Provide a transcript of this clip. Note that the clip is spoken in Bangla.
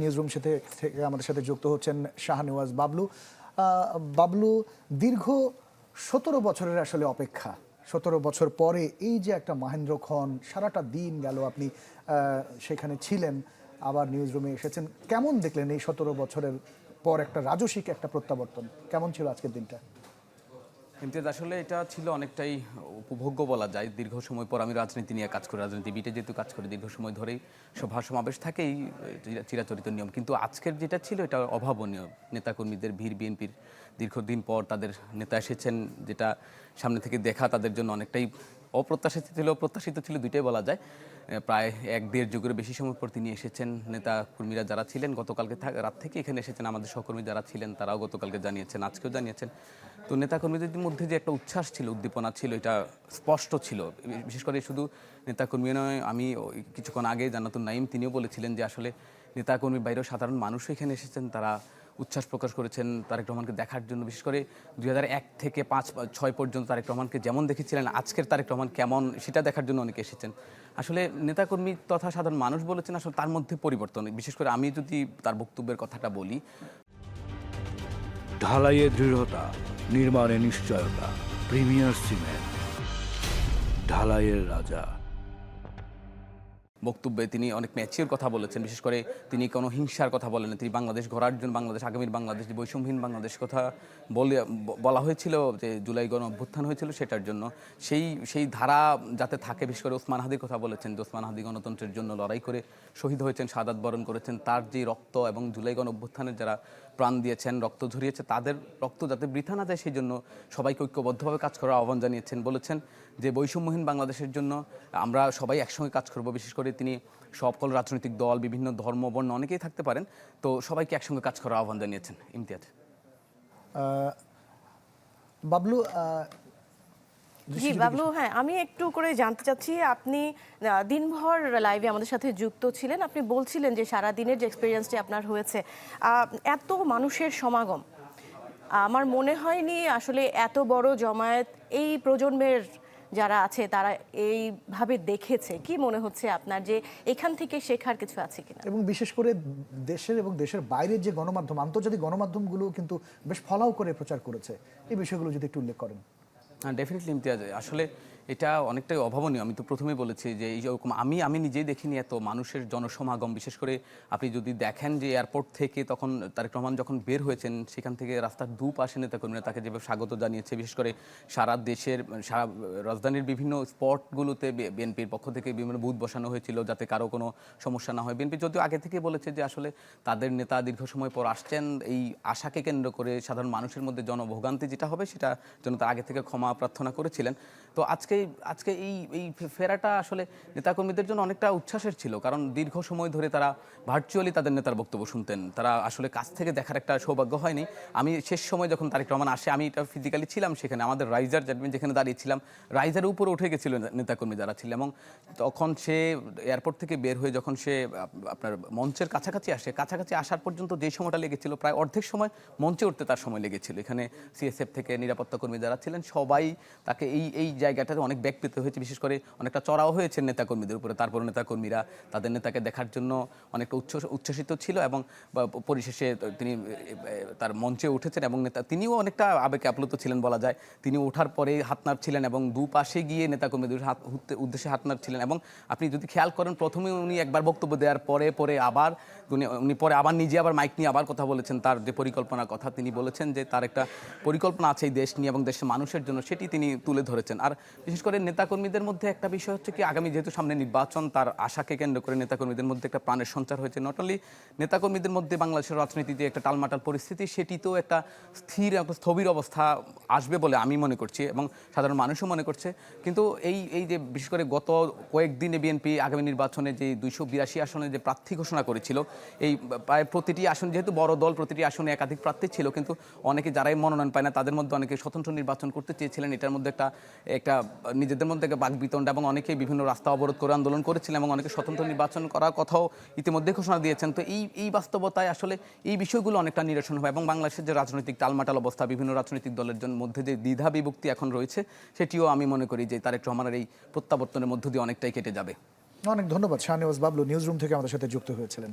নিউজরুম থেকে আমাদের সাথে যুক্ত হচ্ছেন শাহনেওয়াজ বাবলু। বাবলু, দীর্ঘ 17 বছরের আসলে অপেক্ষা, 17 বছর পরে এই যে একটা মাহেন্দ্রক্ষণ, সারাটা দিন গেল আপনি সেখানে ছিলেন, আবার নিউজরুমে এসেছেন, কেমন দেখলেন এই 17 বছরের পর একটা রাজসিক একটা প্রত্যাবর্তন? কেমন ছিল আজকের দিনটা? ইমতিয়াজ, আসলে এটা ছিল অনেকটাই উপভোগ্য বলা যায়। দীর্ঘ সময় পর আমি রাজনীতি নিয়ে কাজ করি, রাজনীতি বিটে যেহেতু কাজ করি, দীর্ঘ সময় ধরেই সভা সমাবেশ থাকেই চিরাচরিত নিয়ম। কিন্তু আজকের যেটা ছিল এটা অভাবনীয়। নেতাকর্মীদের ভিড়, বিএনপির দীর্ঘদিন পর তাদের নেতা এসেছেন, যেটা সামনে থেকে দেখা তাদের জন্য অনেকটাই অপ্রত্যাশিত ছিল, প্রত্যাশিত ছিল, দুইটাই বলা যায়। প্রায় 1-1.5 যুগের বেশি সময় পর তিনি এসেছেন। নেতা কর্মীরা যারা ছিলেন গতকালকে রাত থেকে এখানে এসেছেন, আমাদের সহকর্মী যারা ছিলেন তারাও গতকালকে জানিয়েছেন, আজকেও জানিয়েছেন। তো নেতাকর্মীদের মধ্যে যে একটা উচ্ছ্বাস ছিল, উদ্দীপনা ছিল, এটা স্পষ্ট ছিল। বিশেষ করে শুধু নেতাকর্মী নয়, আমি কিছুক্ষণ আগে জান্নাতুন নাঈম তিনিও বলেছিলেন যে আসলে নেতাকর্মীর বাইরেও সাধারণ মানুষও এখানে এসেছেন, তারা উচ্ছ্বাস প্রকাশ করেছেন তারেক রহমানকে দেখার জন্য। বিশেষ করে 2001 থেকে 5-6 পর্যন্ত তারেক রহমানকে যেমন দেখেছিলেন, আজকের তারেক রহমান কেমন সেটা দেখার জন্য অনেকে এসেছেন। আসলে নেতাকর্মী তথা সাধারণ মানুষ বলেছেন আসলে তার মধ্যে পরিবর্তন। বিশেষ করে আমি যদি তার বক্তব্যের কথাটা বলি, ঢালাইয়ে দৃঢ়তা, নির্মাণে নিশ্চয়তা, প্রিমিয়ার সিমেন্ট, ঢালাইয়ের রাজা। বক্তব্যে তিনি অনেক ম্যাচিওর কথা বলেছেন। বিশেষ করে তিনি কোনো হিংসার কথা বলেন, তিনি বাংলাদেশ গড়ার জন্য, বাংলাদেশ আগামীর বাংলাদেশ, বৈষম্যহীন বাংলাদেশ কথা বলা হয়েছিল, যে জুলাই গণ অভ্যুত্থান হয়েছিল সেটার জন্য, সেই ধারা যাতে থাকে। বিশেষ করে ওসমান হাদির কথা বলেছেন, যে ওসমান হাদি গণতন্ত্রের জন্য লড়াই করে শহীদ হয়েছেন, শাহাদাত বরণ করেছেন, তার যে রক্ত এবং জুলাই গণ অভ্যুত্থানের যারা প্রাণ দিয়েছেন, রক্ত ঝরিয়েছে, তাদের রক্ত যাতে বৃথা না যায় সেই জন্য সবাইকে ঐক্যবদ্ধভাবে কাজ করার আহ্বান জানিয়েছেন। বলেছেন যে বৈষম্যহীন বাংলাদেশের জন্য আমরা সবাই একসঙ্গে কাজ করব। বিশেষ করে তিনি সকল রাজনৈতিক দল, বিভিন্ন ধর্ম, বর্ণ অনেকেই থাকতে পারেন, তো সবাইকে একসঙ্গে কাজ করার আহ্বান জানিয়েছেন। ইমতিয়াজ, বাবলু, জি বাবলু, হ্যাঁ, আমি একটু করে জানতে চাচ্ছি, আপনি দিনভর লাইভে আমাদের সাথে যুক্ত ছিলেন, আপনি বলছিলেন যে সারা দিনের যে এক্সপিরিয়েন্সটি আপনার হয়েছে, এত মানুষের সমাগম আমার মনে হয়নি আসলে এত বড় জমায়েত এই প্রজন্মের যারা আছে তারা এইভাবে দেখেছে। কি মনে হচ্ছে আপনার, যে এখান থেকে শেখার কিছু আছে কিনা? এবং বিশেষ করে দেশের এবং দেশের বাইরের যে গণমাধ্যম, আন্তর্জাতিক গণমাধ্যমগুলো কিন্তু বেশ ফলাও করে প্রচার করেছে, এই বিষয়গুলো যদি একটু উল্লেখ করেন। হ্যাঁ, ডেফিনেটলি ইমতিয়াজ, আসলে এটা অনেকটাই অভাবনীয়। আমি তো প্রথমেই বলেছি যে এই রকম আমি নিজেই দেখিনি এত মানুষের জনসমাগম। বিশেষ করে আপনি যদি দেখেন যে এয়ারপোর্ট থেকে তখন তারেক রহমান যখন বের হয়েছেন, সেখান থেকে রাস্তার দুপাশে নেতাকর্মীরা তাকে যেভাবে স্বাগত জানিয়েছে। বিশেষ করে সারা দেশের, সারা রাজধানীর বিভিন্ন স্পটগুলোতে বিএনপির পক্ষ থেকে বিভিন্ন বুথ বসানো হয়েছিল যাতে কারো কোনো সমস্যা না হয়। বিএনপি যদিও আগে থেকে বলেছে যে আসলে তাদের নেতা দীর্ঘ সময় পর আসছেন, এই আশাকে কেন্দ্র করে সাধারণ মানুষের মধ্যে জনভোগান্তি যেটা হবে সেটা জন্য তার আগে থেকে ক্ষমা প্রার্থনা করেছিলেন। তো আজকে এই ফেরাটা আসলে নেতাকর্মীদের জন্য অনেকটা উচ্ছ্বাসের ছিল, কারণ দীর্ঘ সময় ধরে তারা ভার্চুয়ালি তাদের নেতার বক্তব্য শুনতেন, তারা আসলে কাছ থেকে দেখার একটা সৌভাগ্য হয়নি। আমি শেষ সময় যখন তারেক রহমান আসে, আমি এটা ফিজিক্যালি ছিলাম সেখানে, আমাদের রাইজার যেখানে দাঁড়িয়েছিলাম, রাইজারের উপরে উঠে গেছিল নেতাকর্মী যারা ছিল, এবং তখন সে এয়ারপোর্ট থেকে বের হয়ে যখন সে আপনার মঞ্চের কাছাকাছি আসার পর্যন্ত যেই সময়টা লেগেছিল, প্রায় অর্ধেক সময় মঞ্চে উঠতে তার সময় লেগেছিল। এখানে সিএসএফ থেকে নিরাপত্তা কর্মী যারা ছিলেন সবাই তাকে এই জায়গাটাতে অনেক ব্যাগ পেতে হয়েছে। বিশেষ করে অনেকটা চড়াও হয়েছে নেতাকর্মীদের উপরে। তারপর নেতাকর্মীরা তাদের নেতাকে দেখার জন্য অনেকটা উচ্ছ্বসিত ছিল, এবং পরিশেষে তিনি তার মঞ্চে উঠেছেন, এবং তিনিও অনেকটা আবেগে আপ্লুত ছিলেন বলা যায়। তিনি ওঠার পরে হাত নাড়ছিলেন এবং দুপাশে গিয়ে নেতাকর্মীদের উদ্দেশ্যে হাত নাড়ছিলেন। এবং আপনি যদি খেয়াল করেন, প্রথমে উনি একবার বক্তব্য দেওয়ার পরে আবার উনি পরে আবার নিজে আবার মাইক নিয়ে আবার কথা বলেছেন, তার যে পরিকল্পনার কথা তিনি বলেছেন, যে তার একটা পরিকল্পনা আছে এই দেশ নিয়ে এবং দেশের মানুষের জন্য, সেটি তিনি তুলে ধরেছেন। আর বিশেষ করে নেতাকর্মীদের মধ্যে একটা বিষয় হচ্ছে কি, আগামী যেহেতু সামনে নির্বাচন, তার আশাকে কেন্দ্র করে নেতাকর্মীদের মধ্যে একটা প্রাণের সঞ্চার হয়েছে। নট অনলি নেতাকর্মীদের মধ্যে, বাংলাদেশের রাজনীতিতে একটা টালমাটাল পরিস্থিতি, সেটিতেও একটা স্থবির অবস্থা আসবে বলে আমি মনে করছি, এবং সাধারণ মানুষও মনে করছে। কিন্তু এই যে বিশেষ করে গত কয়েকদিনে বিএনপি আগামী নির্বাচনে যে 282 আসনে যে প্রার্থী ঘোষণা করেছিল, এই প্রায় প্রতিটি আসন, যেহেতু বড় দল, প্রতিটি আসনে একাধিক প্রার্থী ছিল, কিন্তু অনেকে যারাই মনোনয়ন পায় না তাদের মধ্যে অনেকে স্বতন্ত্র নির্বাচন করতে চেয়েছিলেন। এটার মধ্যে একটা নিজেদের মধ্যে একটা বাকবিতণ্ডা, এবং অনেকেই বিভিন্ন রাস্তা অবরোধ করে আন্দোলন করেছিলেন, এবং অনেকে স্বতন্ত্র নির্বাচন করার কথাও ইতিমধ্যে ঘোষণা দিয়েছেন। তো এই বাস্তবতায় আসলে এই বিষয়গুলো অনেকটা নিরসন হয়, এবং বাংলাদেশের যে রাজনৈতিক টালমাটাল অবস্থা, বিভিন্ন রাজনৈতিক দলের মধ্যে যে দ্বিধা বিভক্তি এখন রয়েছে, সেটিও আমি মনে করি যে তারেক রহমানের এই প্রত্যাবর্তনের মধ্য দিয়ে অনেকটাই কেটে যাবে। অনেক ধন্যবাদ শাহনেওয়াজ বাবলু, নিউজরুম থেকে আমাদের সাথে যুক্ত হয়েছিলেন।